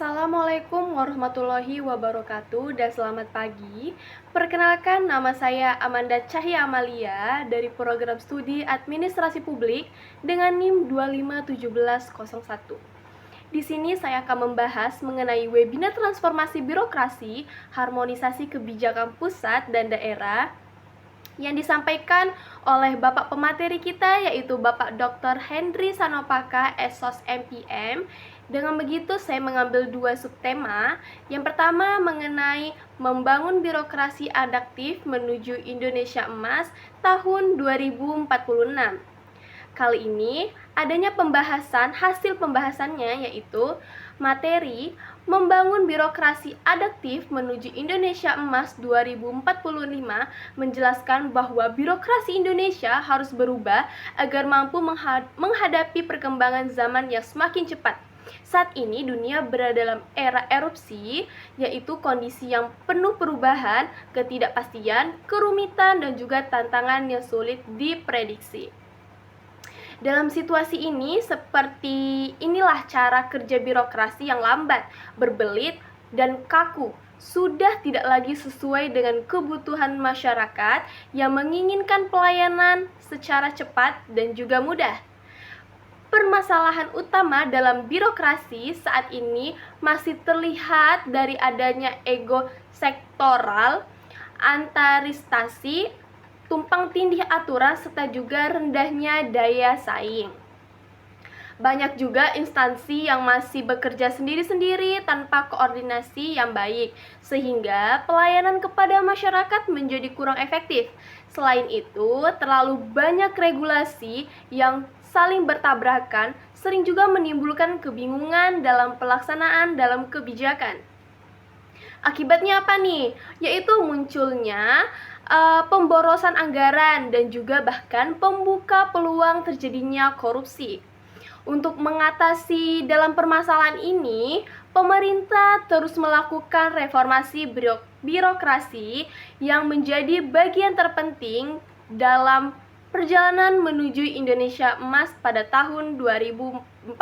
Assalamualaikum warahmatullahi wabarakatuh dan selamat pagi. Perkenalkan, nama saya Amanda Cahya Amalia dari program studi Administrasi Publik dengan NIM 251701. Di sini saya akan membahas mengenai webinar transformasi birokrasi, harmonisasi kebijakan pusat dan daerah yang disampaikan oleh Bapak pemateri kita, yaitu Bapak Dr. Henry Sanopaka, SOS MPM. Dengan begitu saya mengambil dua subtema. Yang pertama mengenai membangun birokrasi adaptif menuju Indonesia Emas tahun 2046. Kali ini adanya hasil pembahasannya yaitu materi membangun birokrasi adaptif menuju Indonesia Emas 2045 menjelaskan bahwa birokrasi Indonesia harus berubah agar mampu menghadapi perkembangan zaman yang semakin cepat. Saat ini dunia berada dalam era erupsi, yaitu kondisi yang penuh perubahan, ketidakpastian, kerumitan, dan juga tantangan yang sulit diprediksi. Dalam situasi ini, seperti inilah cara kerja birokrasi yang lambat, berbelit, dan kaku. Sudah tidak lagi sesuai dengan kebutuhan masyarakat yang menginginkan pelayanan secara cepat dan juga mudah. Permasalahan utama dalam birokrasi saat ini masih terlihat dari adanya ego sektoral, antaristasi, tumpang tindih aturan, serta juga rendahnya daya saing. Banyak juga instansi yang masih bekerja sendiri-sendiri tanpa koordinasi yang baik, sehingga pelayanan kepada masyarakat menjadi kurang efektif. Selain itu, terlalu banyak regulasi yang saling bertabrakan sering juga menimbulkan kebingungan dalam pelaksanaan dalam kebijakan. Akibatnya apa nih? Yaitu munculnya pemborosan anggaran dan juga bahkan pembuka peluang terjadinya korupsi. Untuk mengatasi dalam permasalahan ini, pemerintah terus melakukan reformasi birokrasi yang menjadi bagian terpenting dalam perjalanan menuju Indonesia Emas pada tahun 2045.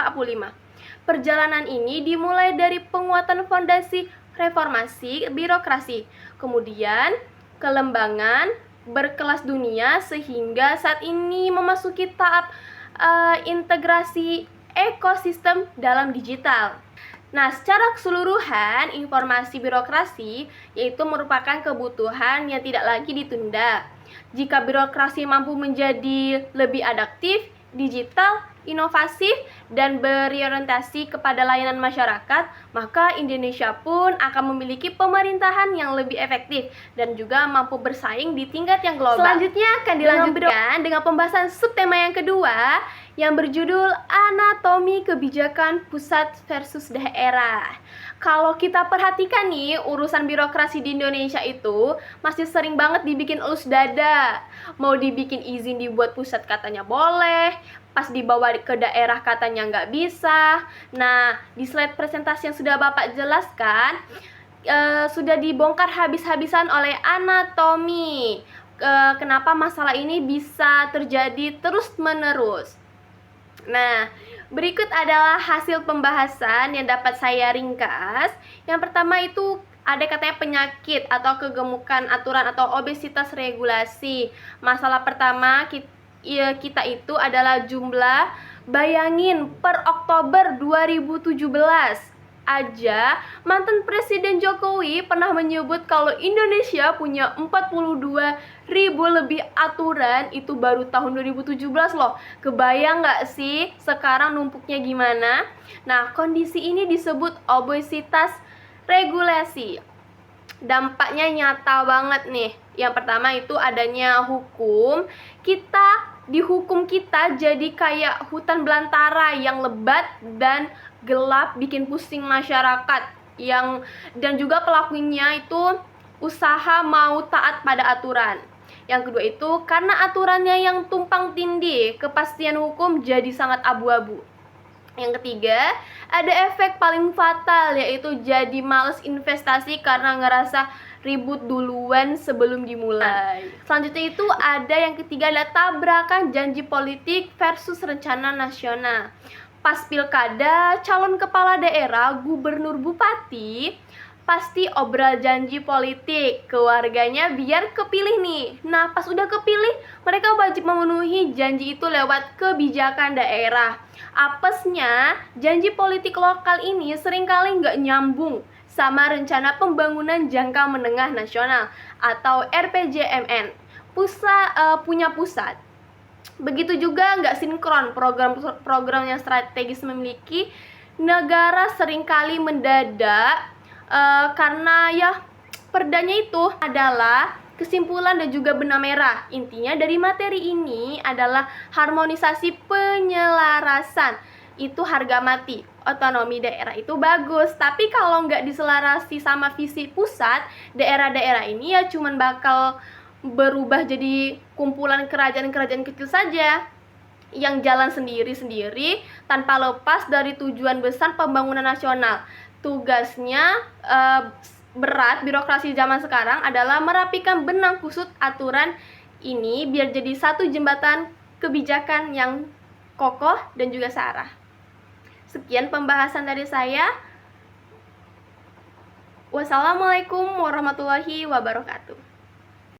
Perjalanan ini dimulai dari penguatan fondasi reformasi birokrasi, kemudian kelembangan berkelas dunia sehingga saat ini memasuki tahap integrasi ekosistem dalam digital. Nah, secara keseluruhan informasi birokrasi yaitu merupakan kebutuhan yang tidak lagi ditunda. Jika birokrasi mampu menjadi lebih adaptif, digital, inovasif, dan berorientasi kepada layanan masyarakat, maka Indonesia pun akan memiliki pemerintahan yang lebih efektif dan juga mampu bersaing di tingkat yang global. Selanjutnya akan dilanjutkan dengan pembahasan subtema yang kedua yang berjudul Anatomi Kebijakan Pusat versus Daerah. Kalau kita perhatikan nih, urusan birokrasi di Indonesia itu masih sering banget dibikin elus dada. Mau dibikin izin dibuat pusat katanya boleh, pas dibawa ke daerah katanya nggak bisa. Nah, di slide presentasi yang sudah Bapak jelaskan, sudah dibongkar habis-habisan oleh anatomi. Kenapa masalah ini bisa terjadi terus-menerus. Nah, berikut adalah hasil pembahasan yang dapat saya ringkas. Yang pertama itu ada katanya penyakit atau kegemukan aturan atau obesitas regulasi. Masalah pertama kita itu adalah jumlah. Bayangin per Oktober 2017 aja mantan Presiden Jokowi pernah menyebut kalau Indonesia punya 42.000 lebih aturan, itu baru tahun 2017 loh. Kebayang nggak sih sekarang numpuknya gimana? Nah, kondisi ini disebut obesitas regulasi. Dampaknya nyata banget nih. Yang pertama itu adanya hukum. Dihukum kita jadi kayak hutan belantara yang lebat dan gelap, bikin pusing masyarakat dan juga pelakunya itu usaha mau taat pada aturan. Yang kedua itu karena aturannya yang tumpang tindih, kepastian hukum jadi sangat abu-abu. Yang ketiga, ada efek paling fatal yaitu jadi males investasi karena ngerasa ribut duluan sebelum dimulai. Selanjutnya itu ada yang ketiga adalah tabrakan janji politik versus rencana nasional. Pas pilkada, calon kepala daerah, gubernur, bupati pasti obrol janji politik ke warganya biar kepilih nih. Nah, pas udah kepilih, mereka wajib memenuhi janji itu lewat kebijakan daerah. Apesnya, janji politik lokal ini seringkali nggak nyambung sama rencana pembangunan jangka menengah nasional atau RPJMN punya pusat. Begitu juga nggak sinkron program-program yang strategis memiliki negara seringkali mendadak karena ya perdanya itu adalah kesimpulan dan juga benang merah. Intinya dari materi ini adalah harmonisasi penyelarasan. Itu harga mati. Otonomi daerah itu bagus, tapi kalau nggak diselarasi sama visi pusat, daerah-daerah ini ya cuman bakal berubah jadi kumpulan kerajaan-kerajaan kecil saja yang jalan sendiri-sendiri tanpa lepas dari tujuan besar pembangunan nasional. Tugasnya berat birokrasi zaman sekarang adalah merapikan benang kusut aturan ini biar jadi satu jembatan kebijakan yang kokoh dan juga searah. Sekian pembahasan dari saya. Wassalamualaikum warahmatullahi wabarakatuh.